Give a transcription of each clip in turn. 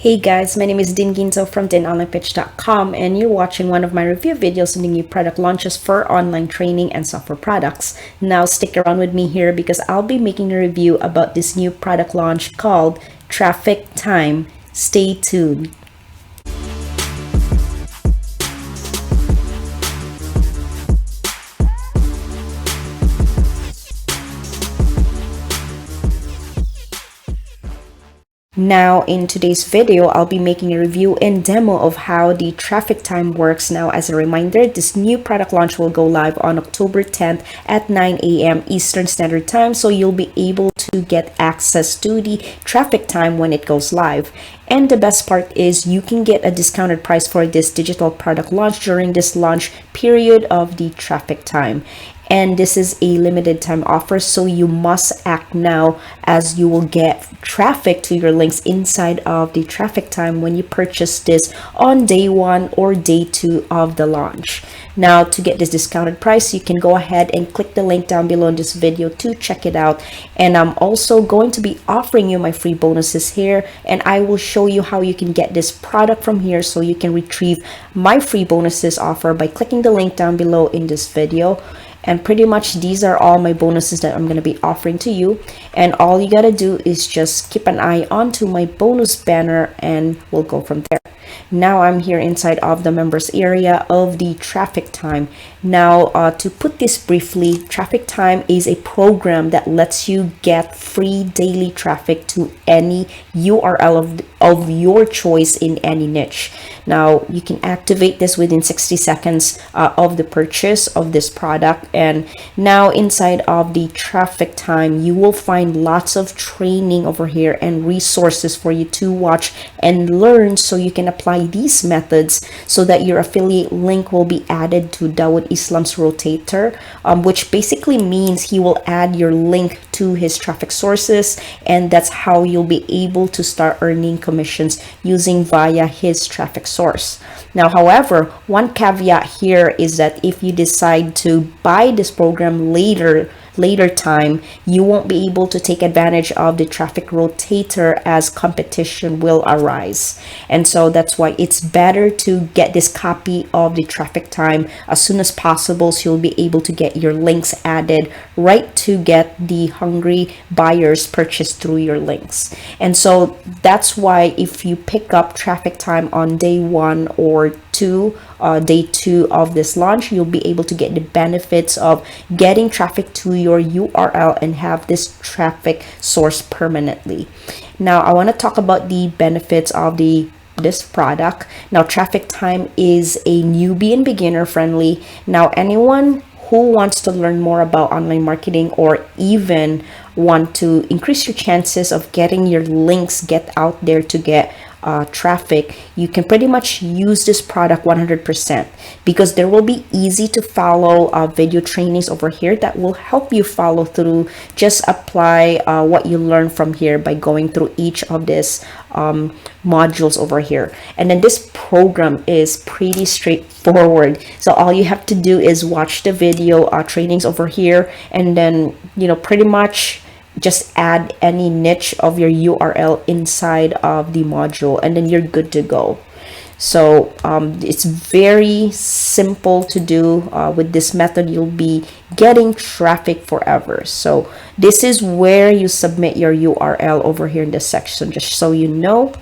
Hey guys, my name is Din Ginto from DinOnlinePitch.com, and you're watching one of my review videos on the new product launches for online training and software products. Now stick around with me here because I'll be making a review about this new product launch called Traffic Time. Stay tuned. Now in today's video, I'll be making a review and demo of how the traffic time works. Now as a reminder, this new product launch will go live on October 10th at 9 a.m. Eastern Standard Time, so you'll be able to get access to the traffic time when it goes live. And the best part is you can get a discounted price for this digital product launch during this launch period of the traffic time. And this is a limited time offer, so you must act now as you will get traffic to your links inside of the traffic time when you purchase this on day 1 or day 2 of the launch. Now to get this discounted price, you can go ahead and click the link down below in this video to check it out. And I'm also going to be offering you my free bonuses here, and I will show you how you can get this product from here so you can retrieve my free bonuses offer by clicking the link down below in this video. And pretty much these are all my bonuses that I'm going to be offering to you, and all you got to do is just keep an eye onto my bonus banner and we'll go from there. Now I'm here inside of the members area of the traffic time. Now to put this briefly, traffic time is a program that lets you get free daily traffic to any URL of your choice in any niche. Now you can activate this within 60 seconds of the purchase of this product. And now inside of the traffic time, you will find lots of training over here and resources for you to watch and learn, so you can apply these methods so that your affiliate link will be added to Dawood Islam's rotator, which basically means he will add your link to his traffic sources, and that's how you'll be able to start earning commissions using via his traffic source. Now, however, one caveat here is that if you decide to buy this program later time, you won't be able to take advantage of the traffic rotator as competition will arise. And so that's why it's better to get this copy of the traffic time as soon as possible, so you'll be able to get your links added right to get the hungry buyers purchased through your links. And so that's why if you pick up traffic time on day 1 or day 2 of this launch, you'll be able to get the benefits of getting traffic to your URL and have this traffic source permanently. Now I want to talk about the benefits of this product. Now traffic time is a newbie and beginner friendly. Now anyone who wants to learn more about online marketing or even want to increase your chances of getting your links get out there to get traffic, you can pretty much use this product 100%, because there will be easy to follow video trainings over here that will help you follow through. Just apply what you learn from here by going through each of these modules over here. And then this program is pretty straightforward, so all you have to do is watch the video trainings over here, and then pretty much just add any niche of your URL inside of the module, and then you're good to go. So it's very simple to do. With this method, you'll be getting traffic forever. So this is where you submit your URL over here in this section, just so you know.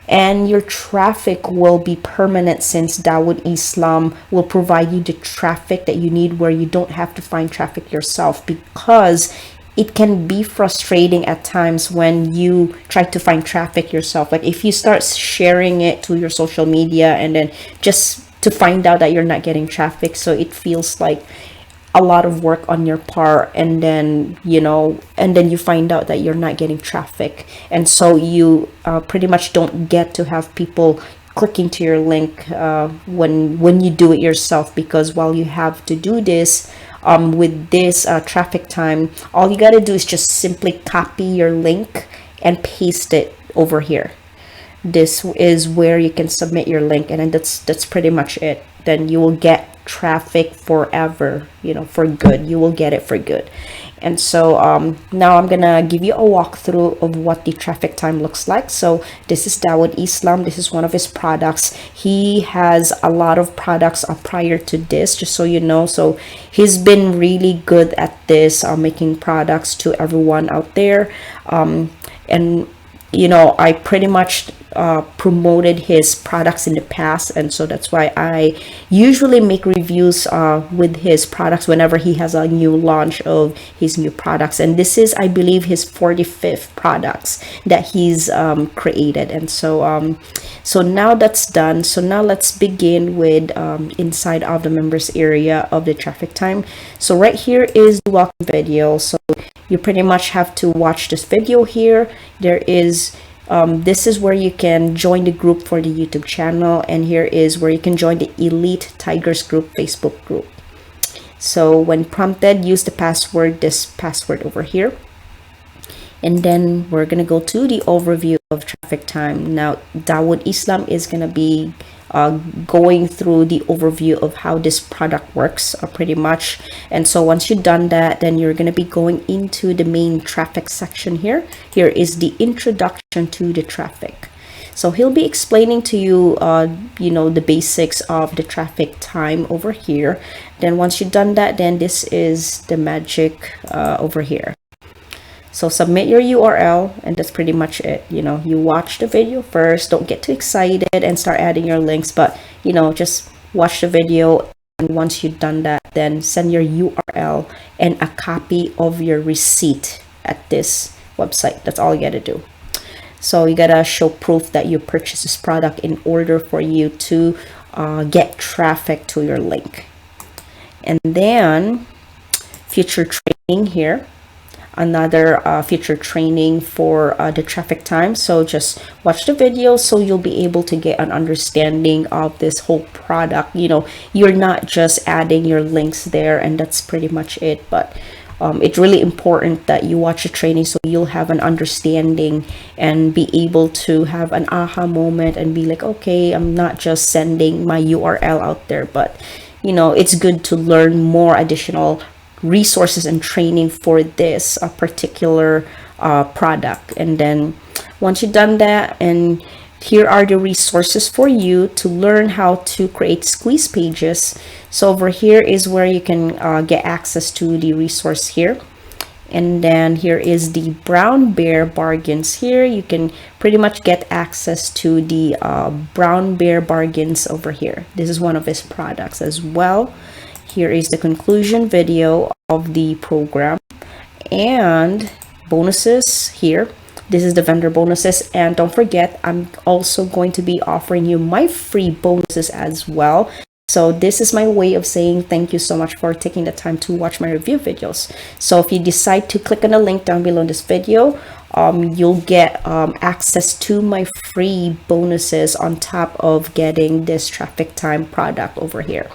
And your traffic will be permanent, since Dawood Islam will provide you the traffic that you need, where you don't have to find traffic yourself, because it can be frustrating at times when you try to find traffic yourself. Like if you start sharing it to your social media and then just to find out that you're not getting traffic, so it feels like a lot of work on your part, and then you find out that you're not getting traffic, and so you pretty much don't get to have people clicking to your link when you do it yourself, because while you have to do this with this traffic time, all you got to do is just simply copy your link and paste it over here. This is where you can submit your link, and then that's pretty much it. Then you will get traffic forever, for good. You will get it for good. And so now I'm gonna give you a walkthrough of what the traffic time looks like. So this is Dawood Islam. This is one of his products. He has a lot of products prior to this, just so you know. So he's been really good at this, making products to everyone out there. And you know, I pretty much promoted his products in the past, and so that's why I usually make reviews with his products whenever he has a new launch of his new products. And this is, I believe, his 45th products that he's created. And so so now that's done. So now let's begin with inside of the members area of the traffic time. So right here is the welcome video. So you pretty much have to watch this video here. There is this is where you can join the group for the YouTube channel, and here is where you can join the Elite Tigers group Facebook group. So when prompted, use the password, this password over here, and then we're gonna go to the overview of traffic time. Now Dawood Islam is gonna be going through the overview of how this product works pretty much. And so once you've done that, then you're going to be going into the main traffic section here. Here is the introduction to the traffic. So he'll be explaining to you you know, the basics of the traffic time over here. Then once you've done that, then this is the magic over here. So submit your URL, and that's pretty much it. You know, you watch the video first, don't get too excited and start adding your links, but you know, just watch the video, and once you've done that, then send your URL and a copy of your receipt at this website. That's all you gotta do. So you gotta show proof that you purchased this product in order for you to get traffic to your link. And then future training here, another future training for the traffic time. So just watch the video so you'll be able to get an understanding of this whole product. You know, you're not just adding your links there and that's pretty much it, but it's really important that you watch the training so you'll have an understanding and be able to have an aha moment and be like, okay, I'm not just sending my URL out there, but you know, it's good to learn more additional resources and training for this particular product. And then once you've done that, and here are the resources for you to learn how to create squeeze pages. So over here is where you can get access to the resource here. And then here is the Brown Bear bargains. Here you can pretty much get access to the Brown Bear bargains over here. This is one of his products as well. Here is the conclusion video of the program and bonuses here. This is the vendor bonuses, and don't forget, I'm also going to be offering you my free bonuses as well. So this is my way of saying thank you so much for taking the time to watch my review videos. So if you decide to click on the link down below in this video, you'll get access to my free bonuses on top of getting this traffic time product over here.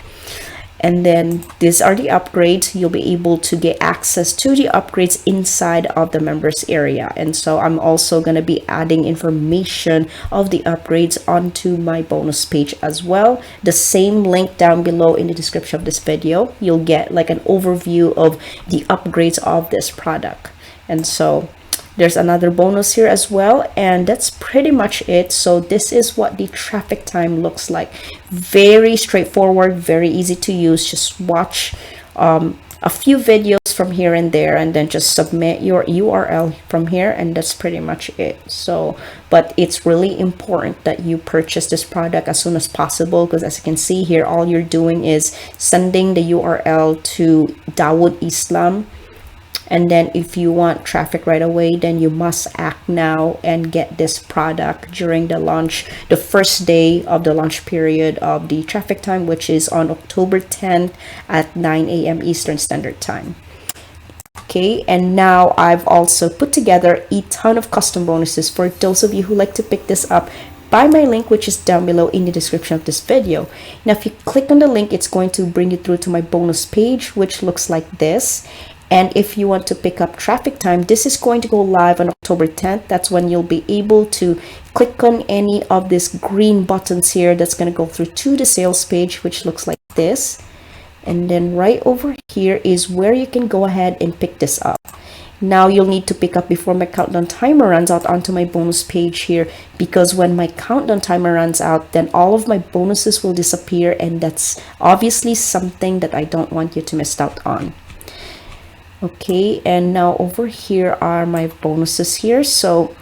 And then these are the upgrades. You'll be able to get access to the upgrades inside of the members area. And so I'm also going to be adding information of the upgrades onto my bonus page as well. The same link down below in the description of this video. You'll get like an overview of the upgrades of this product. And so there's another bonus here as well, and that's pretty much it. So this is what the traffic time looks like. Very straightforward, very easy to use. Just watch a few videos from here and there, and then just submit your URL from here, and that's pretty much it. So but it's really important that you purchase this product as soon as possible, because as you can see here, all you're doing is sending the URL to Dawood Islam. And then if you want traffic right away, then you must act now and get this product during the launch, the first day of the launch period of the traffic time, which is on October 10th at 9 a.m. Eastern Standard Time. Okay, and now I've also put together a ton of custom bonuses for those of you who like to pick this up by my link, which is down below in the description of this video. Now, if you click on the link, it's going to bring you through to my bonus page, which looks like this. And if you want to pick up traffic time, this is going to go live on October 10th. That's when you'll be able to click on any of these green buttons here. That's going to go through to the sales page, which looks like this. And then right over here is where you can go ahead and pick this up. Now you'll need to pick up before my countdown timer runs out onto my bonus page here, because when my countdown timer runs out, then all of my bonuses will disappear, and that's obviously something that I don't want you to miss out on. Okay, and now over here are my bonuses here. So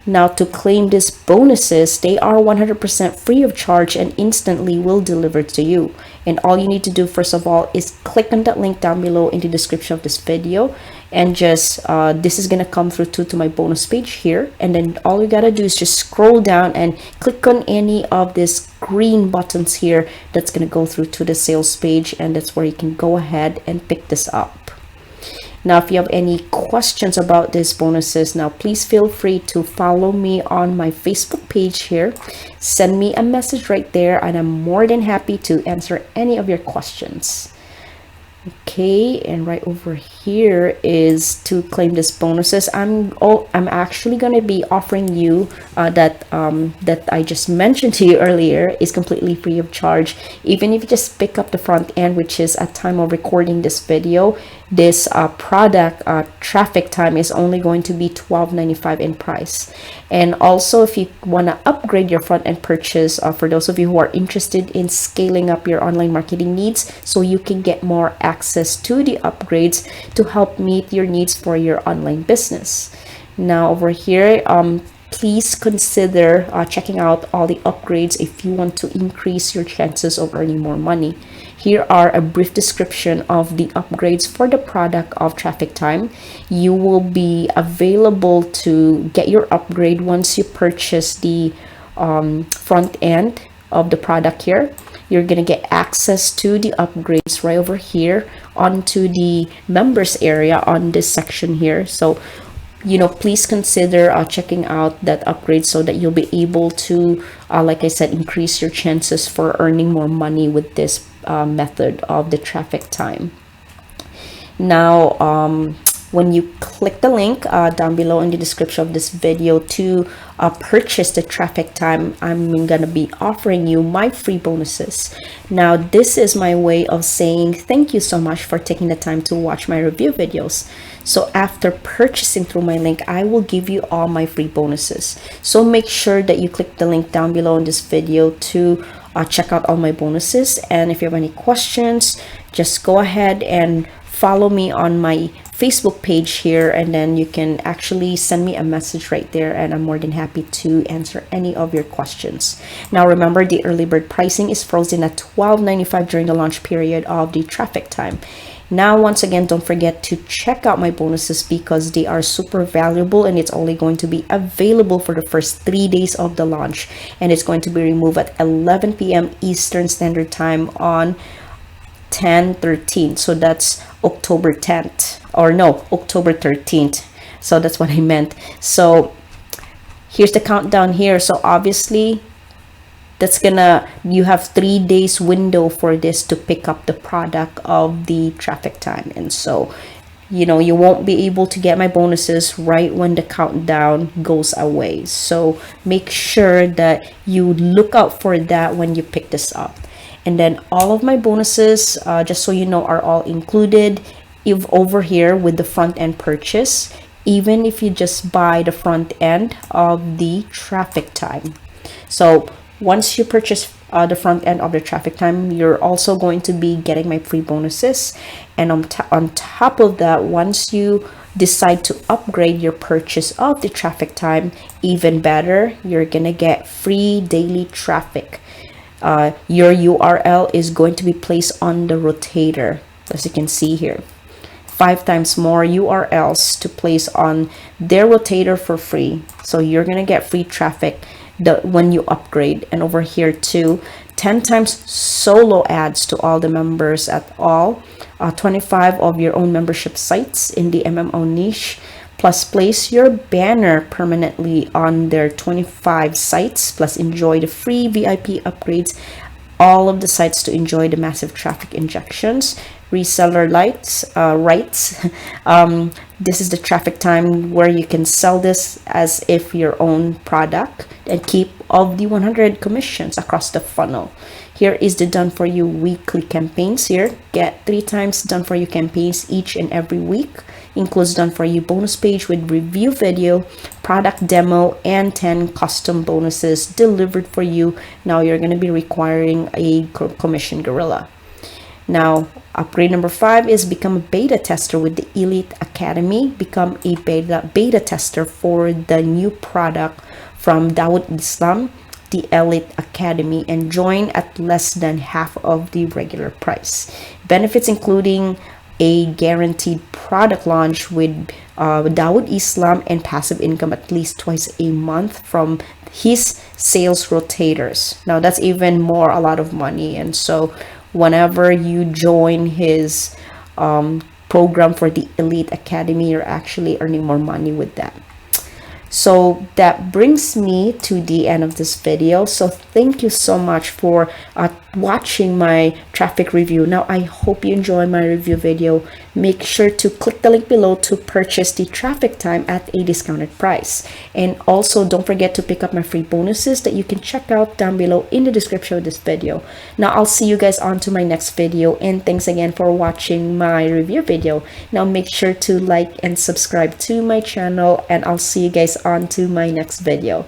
now to claim these bonuses, they are 100% free of charge and instantly will deliver to you. And all you need to do first of all is click on that link down below in the description of this video, and just this is gonna come through to my bonus page here. And then all you gotta do is just scroll down and click on any of these green buttons here that's gonna go through to the sales page, and that's where you can go ahead and pick this up. Now, if you have any questions about these bonuses, now please feel free to follow me on my Facebook page here. Send me a message right there, and I'm more than happy to answer any of your questions. Okay, and right over here is to claim these bonuses. I'm actually going to be offering you that I just mentioned to you earlier is completely free of charge. Even if you just pick up the front end, which is at time of recording this video, this product traffic time is only going to be $12.95 in price. And also, if you want to upgrade your front end purchase, for those of you who are interested in scaling up your online marketing needs so you can get more access to the upgrades to help meet your needs for your online business. Now over here, please consider checking out all the upgrades if you want to increase your chances of earning more money. Here are a brief description of the upgrades for the product of Traffic Time. You will be available to get your upgrade once you purchase the front end of the product here. You're gonna get access to the upgrades right over here onto the members area on this section here. So please consider checking out that upgrade so that you'll be able to like I said, increase your chances for earning more money with this method of the Traffic Time. Now when you click the link down below in the description of this video to purchase the Traffic Time, I'm gonna be offering you my free bonuses. Now this is my way of saying thank you so much for taking the time to watch my review videos. So after purchasing through my link, I will give you all my free bonuses. So make sure that you click the link down below in this video to check out all my bonuses. And if you have any questions, just go ahead and follow me on my Facebook page here, and then you can actually send me a message right there, and I'm more than happy to answer any of your questions. Now remember, the early bird pricing is frozen at $12.95 during the launch period of the Traffic Time. Now once again, don't forget to check out my bonuses because they are super valuable, and it's only going to be available for the first 3 days of the launch, and it's going to be removed at 11 p.m. Eastern Standard Time on 10/13. So that's October 10th, or no, October 13th. So that's what I meant. So here's the countdown here. So obviously you have 3 days window for this to pick up the product of the Traffic Time. And so you won't be able to get my bonuses right when the countdown goes away. So make sure that you look out for that when you pick this up. And then all of my bonuses, just so you know, are all included if over here with the front end purchase, even if you just buy the front end of the Traffic Time. So once you purchase the front end of the Traffic Time, you're also going to be getting my free bonuses. And on top of that, once you decide to upgrade your purchase of the Traffic Time, even better, you're gonna get free daily traffic. Your URL is going to be placed on the rotator, as you can see here. 5 times more URLs to place on their rotator for free. So you're gonna get free traffic when you upgrade. And over here too, 10 times solo ads to all the members at all, 25 of your own membership sites in the MMO niche, plus place your banner permanently on their 25 sites, plus enjoy the free VIP upgrades, all of the sites to enjoy the massive traffic injections, reseller rights. This is the Traffic Time where you can sell this as if your own product and keep of the 100 commissions across the funnel. Here is the done for you weekly campaigns. Here, get 3 times done for you campaigns each and every week. Includes done for you bonus page with review video, product demo, and 10 custom bonuses delivered for you. Now you're going to be requiring a commission gorilla. Now, upgrade number 5 is become a beta tester with the Elite Academy. Become a beta tester for the new product from Dawood Islam, the Elite Academy, and join at less than half of the regular price. Benefits including a guaranteed product launch with Dawood Islam and passive income at least twice a month from his sales rotators. Now that's even more, a lot of money. And so whenever you join his program for the Elite Academy, you're actually earning more money with that. So that brings me to the end of this video. So thank you so much for watching my traffic review. Now I hope you enjoy my review video. Make sure to click the link below to purchase the traffic time at a discounted price, and also don't forget to pick up my free bonuses that you can check out down below in the description of this video. Now I'll see you guys on to my next video, and thanks again for watching my review video. Now make sure to like and subscribe to my channel, and I'll see you guys on to my next video.